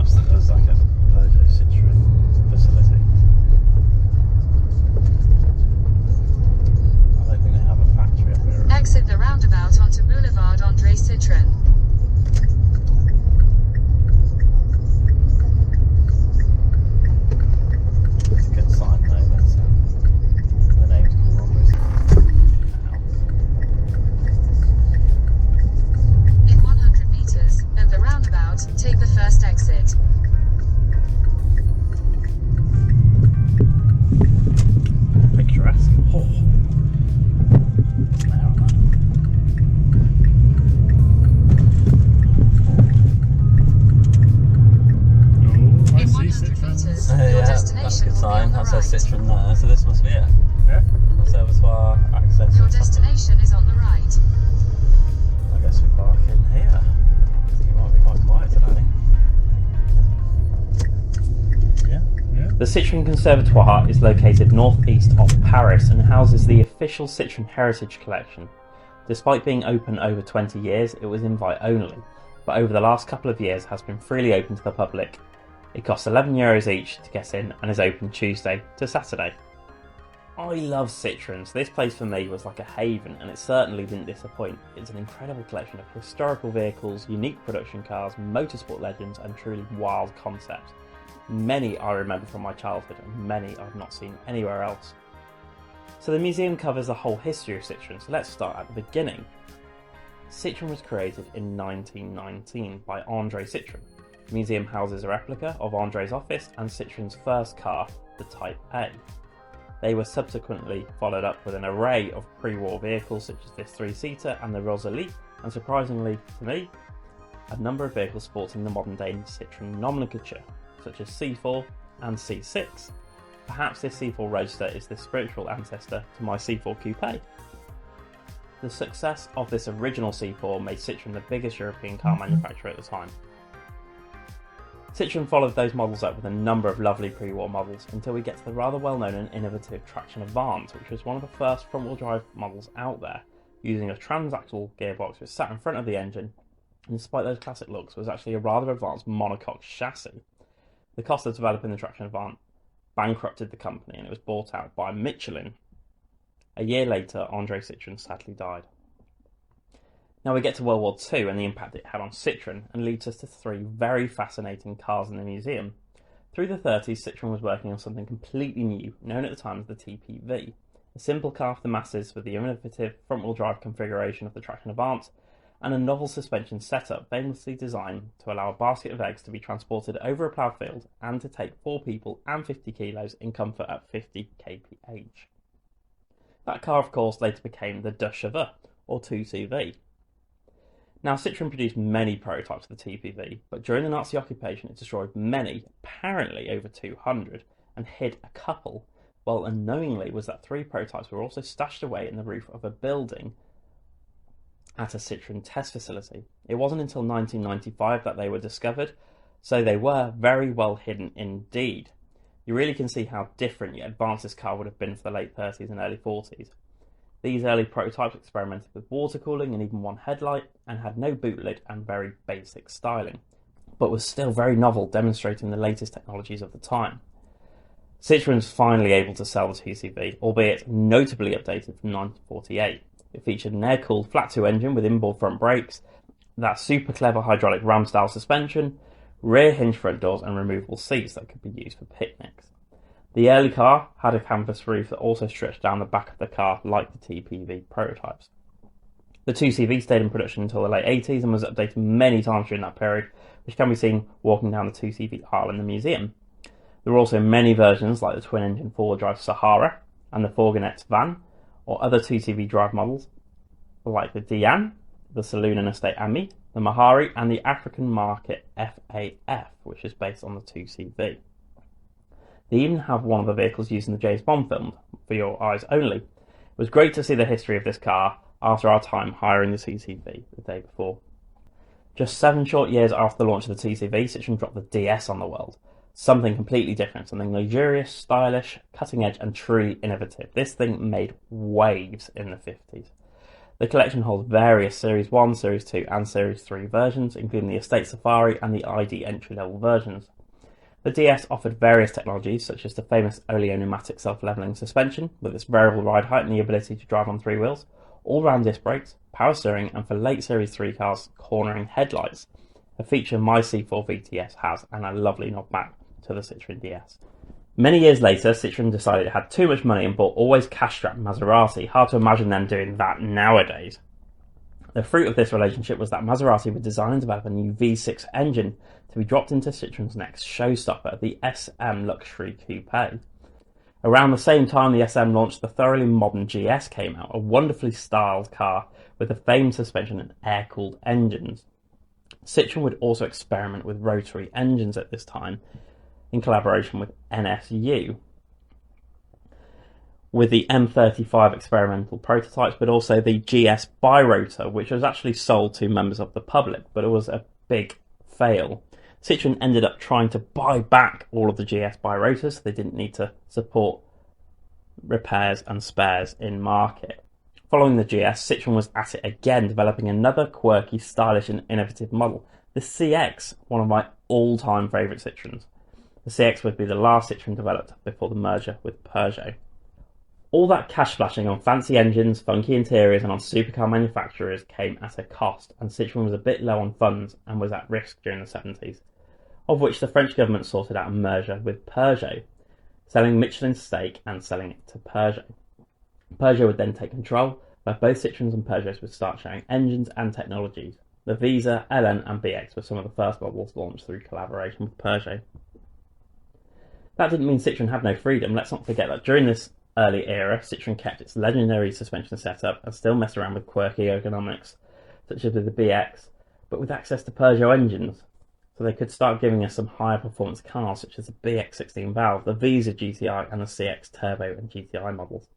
maps that there's like a Peugeot Citroen facility. I don't think they have a factory up here. Exit the roundabout onto Boulevard André Citroen. It's a good sign though, that the name's called André Citroen. In 100 meters, at the roundabout, take the first exit. Picturesque. Oh. There on that. Oh, I In see 100 Citroens. meters, your Yeah, destination that's a good will be sign. on the That right. says Citroen there, so this must be it. Yeah. Conservatoire access. Your or something. destination is on the right. I guess we park in here. I think it might be quite quiet today. Yeah. The Citroen Conservatoire is located northeast of Paris and houses the official Citroen Heritage Collection. Despite being open over 20 years, it was invite only, but over the last couple of years has been freely open to the public. It costs €11 each to get in and is open Tuesday to Saturday. I love Citroens. This place for me was like a haven, and it certainly didn't disappoint. It's an incredible collection of historical vehicles, unique production cars, motorsport legends, and truly wild concepts. Many I remember from my childhood, and many I've not seen anywhere else. So the museum covers the whole history of Citroen, so let's start at the beginning. Citroen was created in 1919 by André Citroen. The museum houses a replica of André's office and Citroen's first car, the Type A. They were subsequently followed up with an array of pre-war vehicles such as this three-seater and the Rosalie, and surprisingly to me, a number of vehicles sporting the modern-day Citroen nomenclature, such as C4 and C6. Perhaps this C4 Roadster is the spiritual ancestor to my C4 Coupe. The success of this original C4 made Citroen the biggest European car manufacturer at the time. Citroen followed those models up with a number of lovely pre-war models until we get to the rather well-known and innovative Traction Avant, which was one of the first front-wheel drive models out there, using a transaxle gearbox which sat in front of the engine, and despite those classic looks was actually a rather advanced monocoque chassis. The cost of developing the Traction Avant bankrupted the company and it was bought out by Michelin. A year later, André Citroen sadly died. Now we get to World War II and the impact it had on Citroen, and leads us to three very fascinating cars in the museum. Through the 30s, Citroen was working on something completely new, known at the time as the TPV, a simple car for the masses with the innovative front-wheel drive configuration of the Traction Avant, and a novel suspension setup famously designed to allow a basket of eggs to be transported over a ploughed field and to take 4 people and 50 kilos in comfort at 50 kph. That car, of course, later became the De Cheveux, or 2CV. Now, Citroen produced many prototypes of the TPV, but during the Nazi occupation it destroyed many, apparently over 200, and hid a couple, while unknowingly was that 3 prototypes were also stashed away in the roof of a building at a Citroen test facility. It wasn't until 1995 that they were discovered, so they were very well hidden indeed. You really can see how different yet advanced this car would have been for the late 30s and early 40s. These early prototypes experimented with water cooling and even one headlight, and had no boot lid and very basic styling, but was still very novel, demonstrating the latest technologies of the time. Citroen was finally able to sell the 2CV, albeit notably updated from 1948. It featured an air-cooled flat-2 engine with inboard front brakes, that super clever hydraulic ram-style suspension, rear hinge front doors and removable seats that could be used for picnics. The early car had a canvas roof that also stretched down the back of the car like the TPV prototypes. The 2CV stayed in production until the late 80s and was updated many times during that period, which can be seen walking down the 2CV aisle in the museum. There were also many versions like the twin-engine four-wheel drive Sahara and the Fourgonette van, or other 2CV drive models like the Diane, the Saloon and Estate Ami, the Mahari and the African Market FAF, which is based on the 2CV. They even have one of the vehicles used in the James Bond film, For Your Eyes Only. It was great to see the history of this car after our time hiring the TCV the day before. Just 7 short years after the launch of the TCV, Citroen dropped the DS on the world. Something completely different, something luxurious, stylish, cutting edge and truly innovative. This thing made waves in the 50s. The collection holds various Series 1, Series 2 and Series 3 versions, including the Estate Safari and the ID entry-level versions. The DS offered various technologies, such as the famous Oleo pneumatic self-levelling suspension, with its variable ride height and the ability to drive on 3 wheels, all-round disc brakes, power steering, and for late Series 3 cars, cornering headlights, a feature my C4 VTS has, and a lovely nod back to the Citroen DS. Many years later, Citroen decided it had too much money and bought always cash-strapped Maserati. Hard to imagine them doing that nowadays. The fruit of this relationship was that Maserati would design and develop a new V6 engine to be dropped into Citroen's next showstopper, the SM Luxury Coupe. Around the same time the SM launched, the thoroughly modern GS came out, a wonderfully styled car with the famed suspension and air-cooled engines. Citroen would also experiment with rotary engines at this time, in collaboration with NSU, with the M35 experimental prototypes, but also the GS Birotor, which was actually sold to members of the public, but it was a big fail. Citroen ended up trying to buy back all of the GS Birotors, so they didn't need to support repairs and spares in market. Following the GS, Citroen was at it again, developing another quirky, stylish and innovative model, the CX, one of my all-time favourite Citroens. The CX would be the last Citroen developed before the merger with Peugeot. All that cash splashing on fancy engines, funky interiors and on supercar manufacturers came at a cost, and Citroen was a bit low on funds and was at risk during the 70s, of which the French government sorted out a merger with Peugeot, selling Michelin's stake and selling it to Peugeot. Peugeot would then take control, where both Citroens and Peugeots would start sharing engines and technologies. The Visa, LN and BX were some of the first models launched through collaboration with Peugeot. That didn't mean Citroen had no freedom. Let's not forget that during this early era, Citroen kept its legendary suspension setup and still messed around with quirky ergonomics, such as with the BX, but with access to Peugeot engines. So they could start giving us some higher performance cars, such as the BX 16 valve, the Visa GTI and the CX Turbo and GTI models.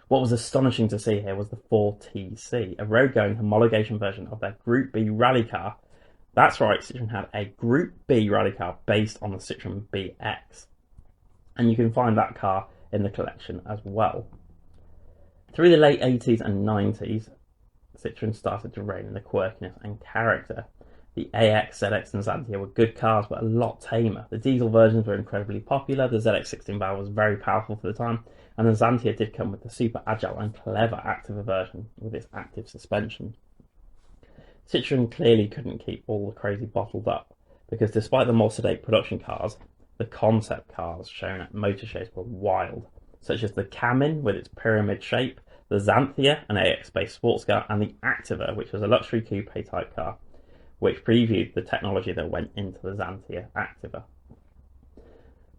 What was astonishing to see here was the 4TC, a road-going homologation version of their Group B rally car. That's right, Citroen had a Group B rally car based on the Citroen BX. And you can find that car in the collection as well. Through the late 80s and 90s, Citroen started to reign in the quirkiness and character. The AX, ZX and Xantia were good cars, but a lot tamer. The diesel versions were incredibly popular, the ZX 16 valve was very powerful for the time, and the Xantia did come with the super agile and clever Activa version with its active suspension. Citroen clearly couldn't keep all the crazy bottled up, because despite the more sedate production cars, the concept cars shown at motor shows were wild, such as the Camin with its pyramid shape, the Xanthia, an AX-based sports car, and the Activa, which was a luxury coupe type car, which previewed the technology that went into the Xanthia Activa.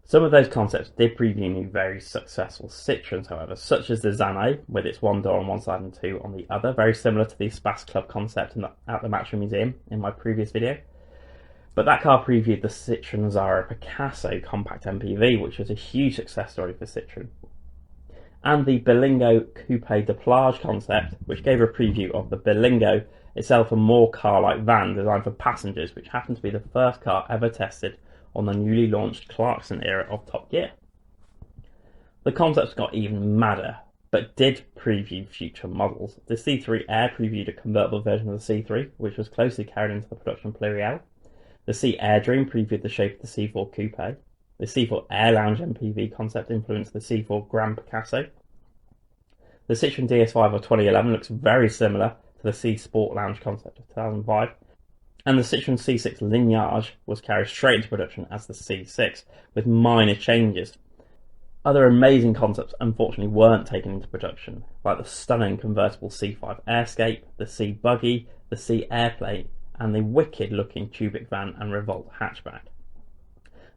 Some of those concepts did preview new very successful Citroens, however, such as the Xane, with its one door on one side and two on the other, very similar to the Spas Club concept at the Matchroom Museum in my previous video. But that car previewed the Citroen Zara Picasso compact MPV, which was a huge success story for Citroen. And the Berlingo Coupe de Plage concept, which gave a preview of the Berlingo, itself a more car-like van designed for passengers, which happened to be the first car ever tested on the newly launched Clarkson era of Top Gear. The concepts got even madder, but did preview future models. The C3 Air previewed a convertible version of the C3, which was closely carried into the production Pluriel. The C Air Dream previewed the shape of the C4 Coupe. The C4 Air Lounge MPV concept influenced the C4 Grand Picasso. The Citroen DS5 of 2011 looks very similar to the C Sport Lounge concept of 2005. And the Citroen C6 Lignage was carried straight into production as the C6, with minor changes. Other amazing concepts unfortunately weren't taken into production, like the stunning convertible C5 Airscape, the C Buggy, the C Airplane, and the wicked-looking Cubic van and Revolt hatchback.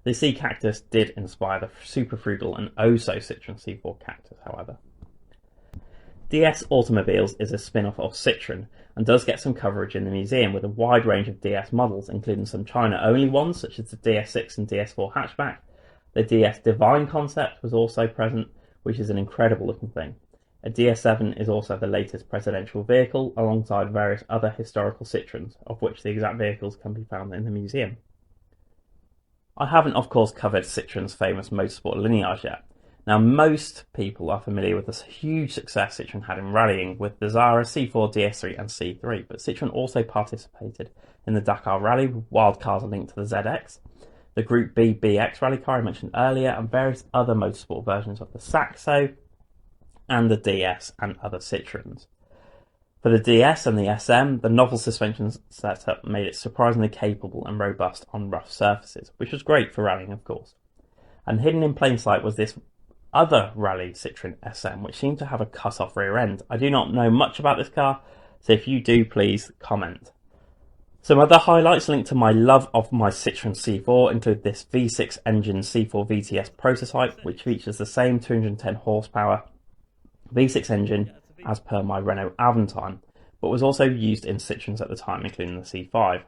The C Cactus did inspire the super frugal and oh-so Citroen C4 Cactus, however. DS Automobiles is a spin-off of Citroen and does get some coverage in the museum with a wide range of DS models, including some China-only ones such as the DS6 and DS4 hatchback. The DS Divine concept was also present, which is an incredible looking thing. A DS7 is also the latest presidential vehicle, alongside various other historical Citroens, of which the exact vehicles can be found in the museum. I haven't of course covered Citroen's famous motorsport Lignage yet. Now, most people are familiar with the huge success Citroen had in rallying with the Zara C4, DS3 and C3, but Citroen also participated in the Dakar Rally with wildcards linked to the ZX, the Group B BX rally car I mentioned earlier, and various other motorsport versions of the Saxo and the DS and other Citroens. For the DS and the SM, the novel suspension setup made it surprisingly capable and robust on rough surfaces, which was great for rallying, of course. And hidden in plain sight was this other rally Citroen SM, which seemed to have a cut-off rear end. I do not know much about this car, so if you do, please comment. Some other highlights linked to my love of my Citroen C4 include this V6 engine C4 VTS prototype, which features the same 210 horsepower V6 engine as per my Renault Avantime, but was also used in Citroens at the time, including the C5.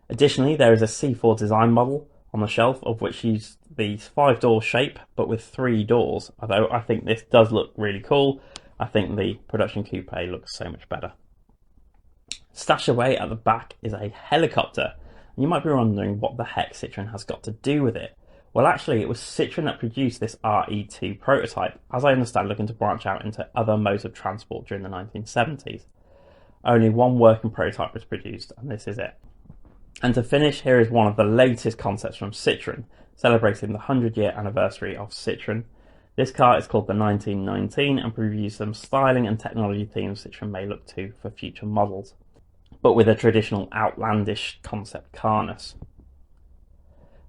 Additionally, there is a C4 design model on the shelf, of which used the 5-door shape, but with 3 doors, although I think this does look really cool. I think the production coupe looks so much better. Stashed away at the back is a helicopter, and you might be wondering what the heck Citroen has got to do with it. Well, actually, it was Citroen that produced this RE2 prototype, as I understand, looking to branch out into other modes of transport during the 1970s. Only one working prototype was produced, and this is it. And to finish, here is one of the latest concepts from Citroen, celebrating the 100-year anniversary of Citroen. This car is called the 1919 and previews some styling and technology themes Citroen may look to for future models, but with a traditional outlandish concept carness.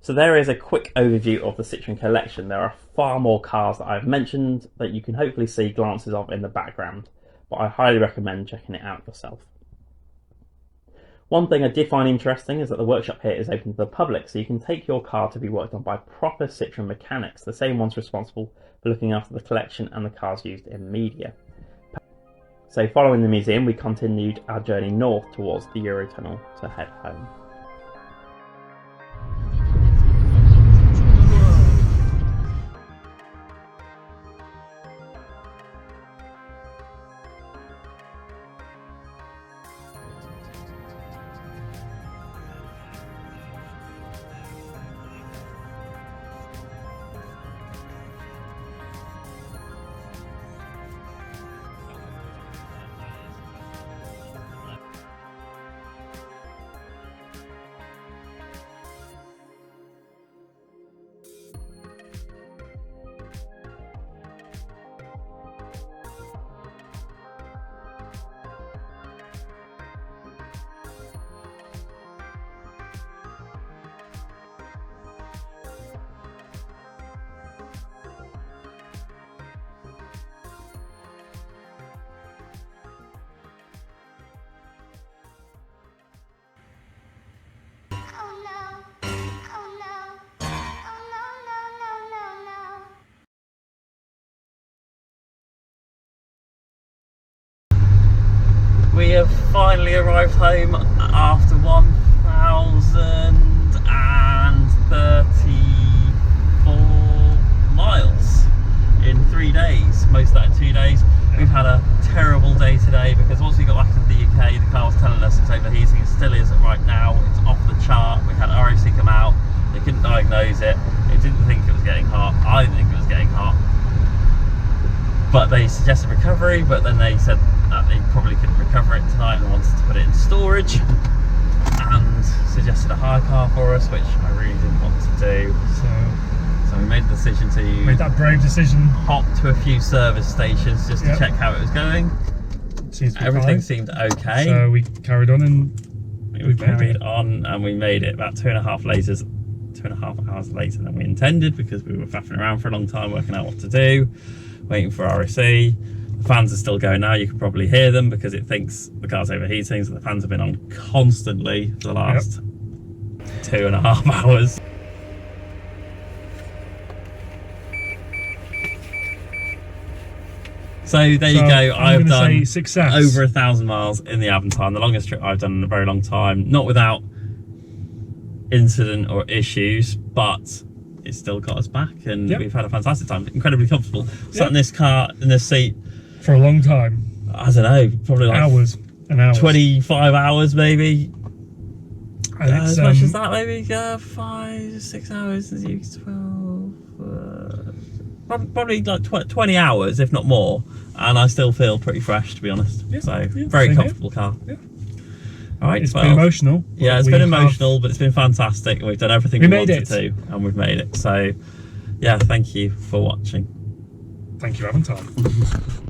So there is a quick overview of the Citroen collection. There are far more cars that I've mentioned that you can hopefully see glances of in the background, but I highly recommend checking it out yourself. One thing I did find interesting is that the workshop here is open to the public, so you can take your car to be worked on by proper Citroen mechanics, the same ones responsible for looking after the collection and the cars used in media. So following the museum, we continued our journey north towards the Eurotunnel to head home. We have finally arrived home after 1,034 miles in 3 days, most of that in 2 days. We've had a terrible day today because once we got back to the UK, the car was telling us it's overheating. It still is right now. It's off the chart. We had ROC come out. They couldn't diagnose it. They didn't think it was getting hot. I didn't think it was getting hot. But they suggested recovery, but then they said that they probably couldn't recover it tonight and wanted to put it in storage, and suggested a hire car for us, which I really didn't want to do. So we made the decision to that brave decision. Hop to a few service stations just to check how it was going. Everything seemed okay. So we carried on and we carried on and we made it about 2.5 hours later than we intended, because we were faffing around for a long time working out what to do, waiting for ROC. The fans are still going now. You can probably hear them because it thinks the car's overheating, so the fans have been on constantly for the last 2.5 hours. So there you go. I've done over 1,000 miles in the Avantime, the longest trip I've done in a very long time, not without incident or issues, but it's still got us back, and we've had a fantastic time. Incredibly comfortable. Sat in this car, in this seat for a long time. I don't know, probably like hours and hours, 25 hours maybe. As much as that, maybe 5, 6 hours. 12, probably like 20 hours, if not more, and I still feel pretty fresh, to be honest. Yeah, So yeah, very same comfortable car. Yeah. All right, It's been emotional. Yeah, it's been emotional, but it's been fantastic. We've done everything we wanted to, and we've made it. So, yeah, thank you for watching. Thank you, Avantime.